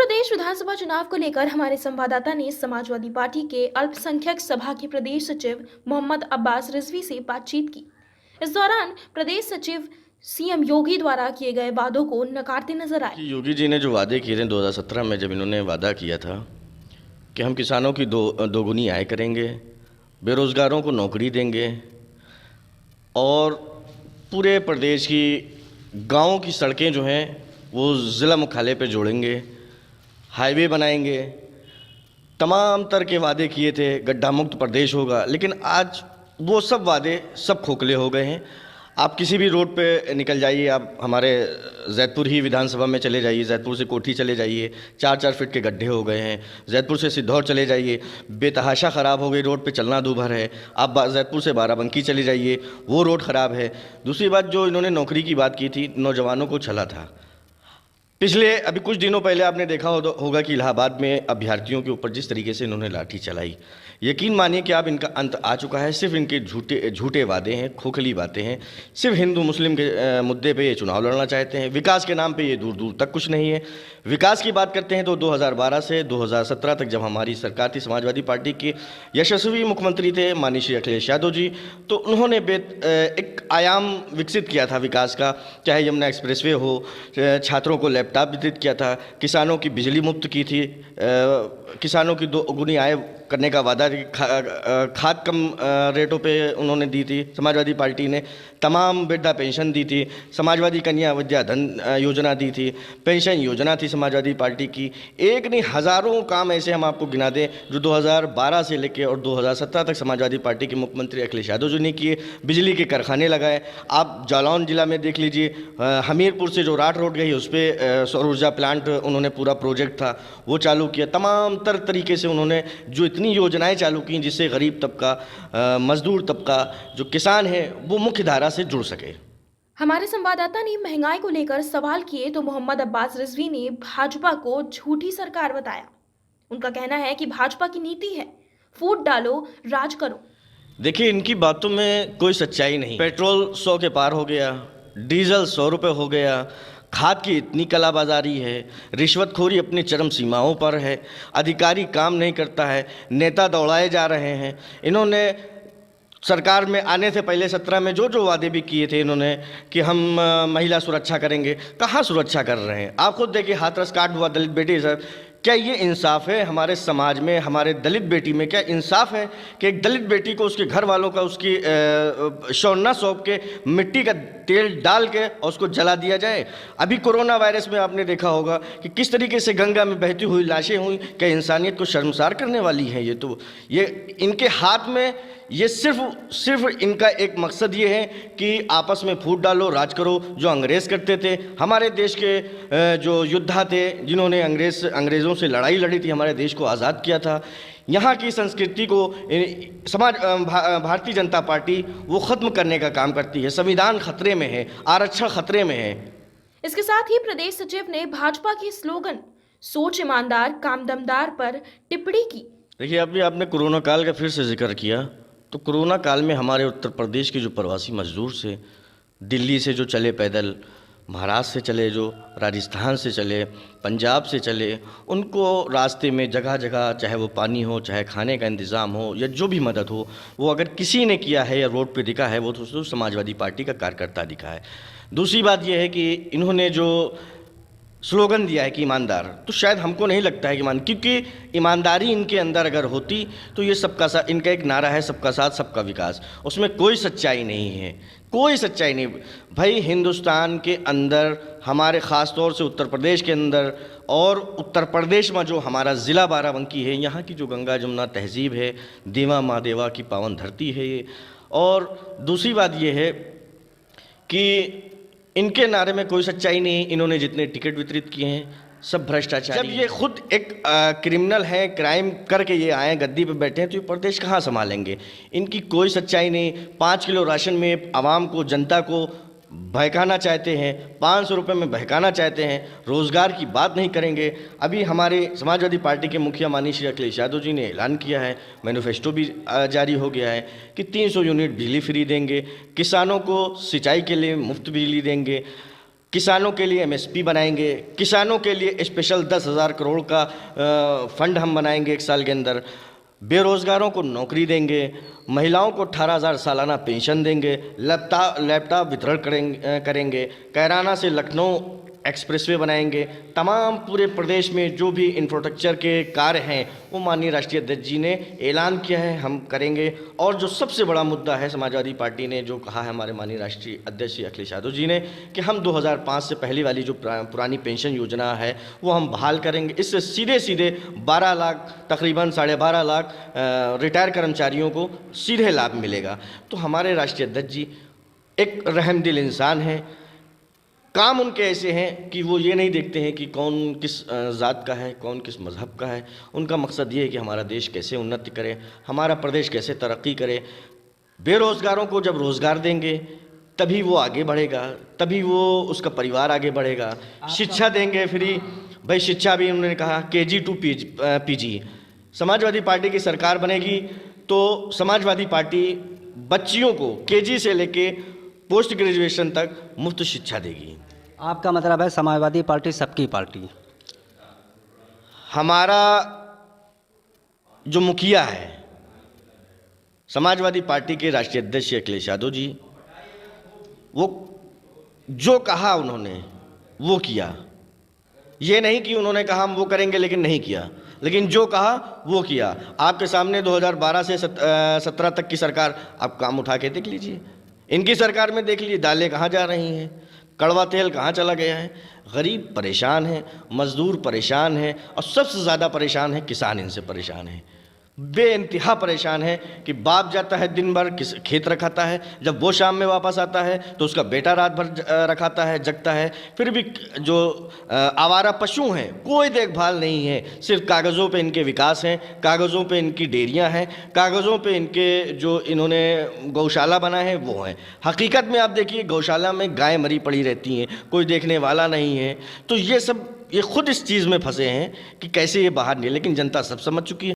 प्रदेश विधानसभा चुनाव को लेकर हमारे संवाददाता ने समाजवादी पार्टी के अल्पसंख्यक सभा के प्रदेश सचिव मोहम्मद अब्बास रिजवी से बातचीत की। इस दौरान प्रदेश सचिव सीएम योगी द्वारा किए गए वादों को नकारते नजर आए। योगी जी ने जो वादे किए थे 2017 में, जब इन्होंने वादा किया था कि हम किसानों की दोगुनी आय करेंगे, बेरोज़गारों को नौकरी देंगे और पूरे प्रदेश की गाँव की सड़कें जो हैं वो ज़िला मुख्यालय पे जोड़ेंगे, हाईवे बनाएंगे, तमाम तरह के वादे किए थे, गड्ढा मुक्त प्रदेश होगा। लेकिन आज वो सब वादे सब खोखले हो गए हैं। आप किसी भी रोड पे निकल जाइए, आप हमारे जैतपुर ही विधानसभा में चले जाइए, जैतपुर से कोठी चले जाइए, 4-4 फीट के गड्ढे हो गए हैं। जैतपुर से सिद्धौर चले जाइए, बेतहाशा ख़राब हो गई, रोड पे चलना दूभर है। आप जैतपुर से बाराबंकी चले जाइए, वो रोड ख़राब है। दूसरी बात, जो इन्होंने नौकरी की बात की थी, नौजवानों को छला था। अभी कुछ दिनों पहले आपने देखा होगा कि इलाहाबाद में अभ्यर्थियों के ऊपर जिस तरीके से इन्होंने लाठी चलाई, यकीन मानिए कि अब इनका अंत आ चुका है। सिर्फ इनके झूठे वादे हैं, खोखली बातें हैं। सिर्फ हिंदू मुस्लिम के मुद्दे पे ये चुनाव लड़ना चाहते हैं। विकास के नाम पे ये दूर दूर तक कुछ नहीं है। विकास की बात करते हैं तो 2012 से 2017 तक जब हमारी सरकार थी, समाजवादी पार्टी के यशस्वी मुख्यमंत्री थे माननीय श्री अखिलेश यादव जी, तो उन्होंने एक आयाम विकसित किया था विकास का। चाहे यमुना एक्सप्रेसवे हो, छात्रों को लैपटॉप वितरित किया था, किसानों की बिजली मुफ्त की थी, किसानों की दोगुनी आय करने का वादा, खाद कम रेटों पे उन्होंने दी थी समाजवादी पार्टी ने, तमाम वृद्धा पेंशन दी थी, समाजवादी कन्या विद्या धन योजना दी थी, पेंशन योजना थी समाजवादी पार्टी की। एक नहीं हज़ारों काम ऐसे हम आपको गिना दें जो 2012 से लेकर और 2017 तक समाजवादी पार्टी के मुख्यमंत्री अखिलेश यादव जी ने किए। बिजली के कारखाने लगाए। आप जालौन जिला में देख लीजिए, हमीरपुर से जो राट रोड गई उस पर सौर ऊर्जा प्लांट उन्होंने पूरा प्रोजेक्ट था वो चालू किया। तमाम तरीके से उन्होंने जो इतनी योजनाएं चालू की जिससे गरीब तबका, मजदूर तबका, जो किसान है वो मुख्य धारा से जुड़ सके। हमारे संवाददाता ने महंगाई को लेकर सवाल किए तो मोहम्मद अब्बास रिजवी ने भाजपा को झूठी सरकार बताया। उनका कहना है कि भाजपा की नीति है फूट डालो राज करो। देखिए, इनकी बातों में कोई सच्चाई नहीं। पेट्रोल 100 के पार हो गया, डीजल 100 रुपये हो गया, खाद की इतनी कालाबाजारी है, रिश्वतखोरी अपनी चरम सीमाओं पर है, अधिकारी काम नहीं करता है, नेता दौड़ाए जा रहे हैं। इन्होंने सरकार में आने से पहले 17 में जो वादे भी किए थे इन्होंने कि हम महिला सुरक्षा करेंगे, कहाँ सुरक्षा कर रहे हैं? आप खुद देखिए, हाथरस काट हुआ दलित बेटी सर, क्या ये इंसाफ है हमारे समाज में, हमारे दलित बेटी में? क्या इंसाफ है कि एक दलित बेटी को उसके घर वालों का उसकी शौना सौंप के मिट्टी का तेल डाल के और उसको जला दिया जाए? अभी कोरोना वायरस में आपने देखा होगा कि किस तरीके से गंगा में बहती हुई लाशें हुई। क्या इंसानियत को शर्मसार करने वाली है ये इनके हाथ में ये सिर्फ इनका एक मकसद ये है कि आपस में फूट डालो राज करो, जो अंग्रेज़ करते थे। हमारे देश के जो योद्धा थे जिन्होंने अंग्रेज़ों से लड़ाई लड़ी थी, हमारे देश को आज़ाद किया था, यहाँ की संस्कृति को भारतीय जनता पार्टी वो ख़त्म करने का काम करती है। संविधान खतरे में है, आरक्षण खतरे में है। इसके साथ ही प्रदेश सचिव ने भाजपा के स्लोगन सोच ईमानदार काम दमदार पर टिप्पणी की। देखिए, अभी आपने कोरोना काल का फिर से जिक्र किया, तो कोरोना काल में हमारे उत्तर प्रदेश के जो प्रवासी मजदूर से दिल्ली से जो चले पैदल, महाराष्ट्र से चले, जो राजस्थान से चले, पंजाब से चले, उनको रास्ते में जगह जगह, चाहे वो पानी हो, चाहे खाने का इंतज़ाम हो या जो भी मदद हो, वो अगर किसी ने किया है या रोड पे दिखा है वो तो समाजवादी पार्टी का कार्यकर्ता दिखा है। दूसरी बात यह है कि इन्होंने जो स्लोगन दिया है कि ईमानदार, तो शायद हमको नहीं लगता है कि क्योंकि ईमानदारी इनके अंदर अगर होती तो ये सबका साथ, इनका एक नारा है सबका साथ सबका विकास, उसमें कोई सच्चाई नहीं है, कोई सच्चाई नहीं। भाई, हिंदुस्तान के अंदर, हमारे ख़ास तौर से उत्तर प्रदेश के अंदर, और उत्तर प्रदेश में जो हमारा ज़िला बाराबंकी है, यहाँ की जो गंगा जमुना तहजीब है, देवा माँ देवा की पावन धरती है ये। और दूसरी बात ये है कि इनके नारे में कोई सच्चाई नहीं। इन्होंने जितने टिकट वितरित किए हैं सब भ्रष्टाचार। जब ये खुद एक क्रिमिनल है, क्राइम करके ये आए गद्दी पे बैठे हैं, तो ये प्रदेश कहाँ संभालेंगे? इनकी कोई सच्चाई नहीं। 5 किलो राशन में आवाम को, जनता को बहकाना चाहते हैं, 500 रुपये में बहकाना चाहते हैं, रोज़गार की बात नहीं करेंगे। अभी हमारे समाजवादी पार्टी के मुखिया माननीय श्री अखिलेश यादव जी ने ऐलान किया है, मैनिफेस्टो भी जारी हो गया है कि 300 यूनिट बिजली फ्री देंगे, किसानों को सिंचाई के लिए मुफ्त बिजली देंगे, किसानों के लिए एमएसपी बनाएंगे, किसानों के लिए स्पेशल 10,000 करोड़ का फंड हम बनाएंगे 1 साल के अंदर, बेरोज़गारों को नौकरी देंगे, महिलाओं को 18,000 सालाना पेंशन देंगे, लैपटॉप वितरण करेंगे, कैराना से लखनऊ एक्सप्रेसवे बनाएंगे। तमाम पूरे प्रदेश में जो भी इंफ्रास्ट्रक्चर के कार्य हैं वो माननीय राष्ट्रीय अध्यक्ष जी ने ऐलान किया है, हम करेंगे। और जो सबसे बड़ा मुद्दा है, समाजवादी पार्टी ने जो कहा है, हमारे माननीय राष्ट्रीय अध्यक्ष श्री अखिलेश यादव जी ने, कि हम 2005 से पहले वाली जो पुरानी पेंशन योजना है वो हम बहाल करेंगे। इससे सीधे सीधे 12 लाख, तकरीबन 12.5 लाख रिटायर कर्मचारियों को सीधे लाभ मिलेगा। तो हमारे राष्ट्रीय अध्यक्ष जी एक रहमदिल इंसान हैं। काम उनके ऐसे हैं कि वो ये नहीं देखते हैं कि कौन किस ज़ात का है, कौन किस मज़हब का है। उनका मकसद ये है कि हमारा देश कैसे उन्नति करे, हमारा प्रदेश कैसे तरक्की करे। बेरोज़गारों को जब रोज़गार देंगे तभी वो आगे बढ़ेगा, तभी वो उसका परिवार आगे बढ़ेगा। शिक्षा देंगे फ्री, भाई शिक्षा भी उन्होंने कहा KG to PG। Samajwadi party की सरकार बनेगी तो समाजवादी पार्टी बच्चियों को KG से लेके पोस्ट ग्रेजुएशन तक मुफ्त शिक्षा देगी। आपका मतलब है समाजवादी पार्टी सबकी पार्टी? हमारा जो मुखिया है समाजवादी पार्टी के राष्ट्रीय अध्यक्ष अखिलेश यादव जी, वो जो कहा उन्होंने वो किया। ये नहीं कि उन्होंने कहा हम वो करेंगे लेकिन नहीं किया, लेकिन जो कहा वो किया। आपके सामने 2012 से 17 तक की सरकार, आप काम उठा के देख लीजिए। इनकी सरकार में देख लीजिए दालें कहाँ जा रही हैं, कड़वा तेल कहाँ चला गया है। गरीब परेशान है, मज़दूर परेशान है, और सबसे ज़्यादा परेशान है किसान, इनसे परेशान है, बेइंतहा परेशान है कि बाप जाता है दिन भर खेत रखाता है, जब वो शाम में वापस आता है तो उसका बेटा रात भर रखाता है, जगता है। फिर भी जो आवारा पशु हैं कोई देखभाल नहीं है, सिर्फ कागज़ों पे इनके विकास हैं, कागज़ों पे इनकी डेयरियां हैं, कागज़ों पे इनके जो इन्होंने गौशाला बना है वो हैं। हकीकत में आप देखिए गौशाला में गाय मरी पड़ी रहती हैं, कोई देखने वाला नहीं है। तो ये खुद इस चीज़ में फंसे हैं कि कैसे ये बाहर नहीं, लेकिन जनता सब समझ चुकी है।